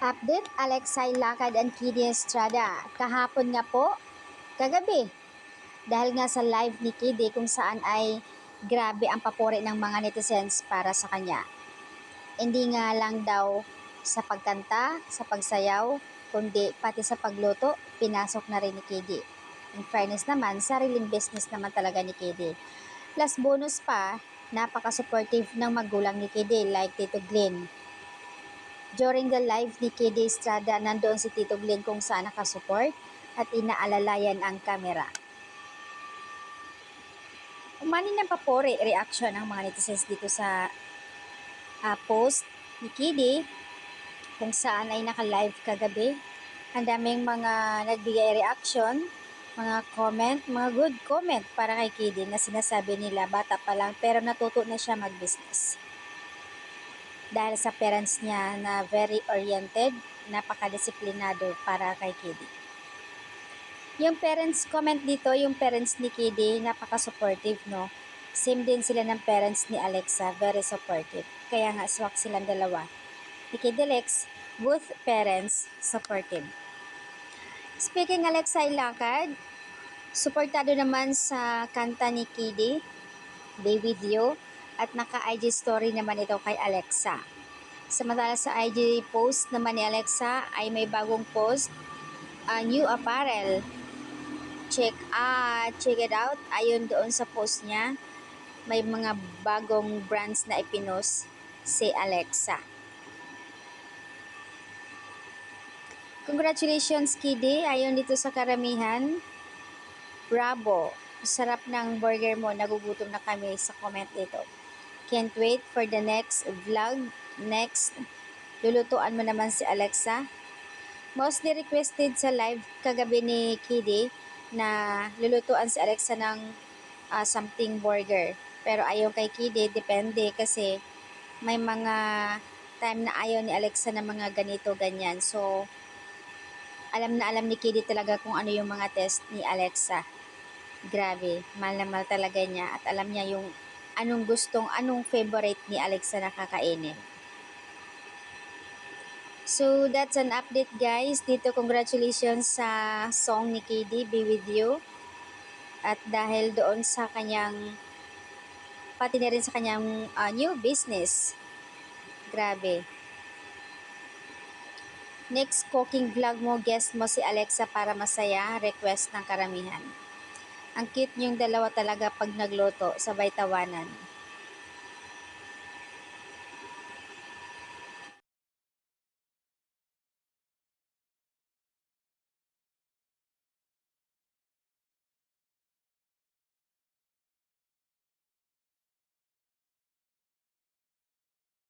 Update, Alexay Lakad and Kidy Estrada. Kahapon nga po, kagabi. Dahil nga sa live ni Kidy kung saan ay grabe ang papuri ng mga netizens para sa kanya. Hindi nga lang daw sa pagkanta, sa pagsayaw, kundi pati sa pagluto, pinasok na rin ni Kidy. In fairness naman, sariling business naman talaga ni Kidy. Plus bonus pa, napaka-supportive ng magulang ni Kidy like Tito Glenn. During the live ni Kidy Estrada, nandoon si Tito Glenn kung saan nakasupport at inaalalayan ang kamera. Umani ng papuri reaction ng mga netizens dito sa post ni Kidy kung saan ay naka-live kagabi. Ang daming mga nagbigay reaction, mga comment, mga good comment para kay Kidy na sinasabi nila bata pa lang pero natuto na siya mag-business. Dahil sa parents niya na very oriented, napakadisiplinado para kay Kidy. Yung parents comment dito, yung parents ni Kidy, napaka-supportive, no? Same din sila ng parents ni Alexa, very supportive. Kaya nga swak silang dalawa. Ni Kidy Lex, both parents supportive. Speaking Alexa Ilacad, suportado naman sa kanta ni Kidy, Baby Dio, at naka-IG story naman ito kay Alexa. Samantala sa IG post naman ni Alexa ay may bagong post, new apparel. Check it out. Ayon doon sa post niya, may mga bagong brands na ipinost si Alexa. Congratulations Kidy, ayon dito sa karamihan. Bravo, sarap ng burger mo, nagugutom na kami sa comment dito. Can't wait for the next vlog. Next, lulutuan mo naman si Alexa. Mostly requested sa live kagabi ni Kidy na lulutuan si Alexa ng something burger. Pero ayaw kay Kidy, depende kasi may mga time na ayaw ni Alexa ng mga ganito, ganyan. So, alam na alam ni Kidy talaga kung ano yung mga test ni Alexa. Grabe, mahal na mahal talaga niya at alam niya yung anong favorite ni Alexa na kakainin. So, that's an update guys. Dito, congratulations sa song ni Kidy, Be With You. At dahil doon sa kanyang, pati na rin sa kanyang new business. Grabe. Next cooking vlog mo, guest mo si Alexa para masaya, request ng karamihan. Ang cute niyong dalawa talaga pag nagluto, sabay tawanan.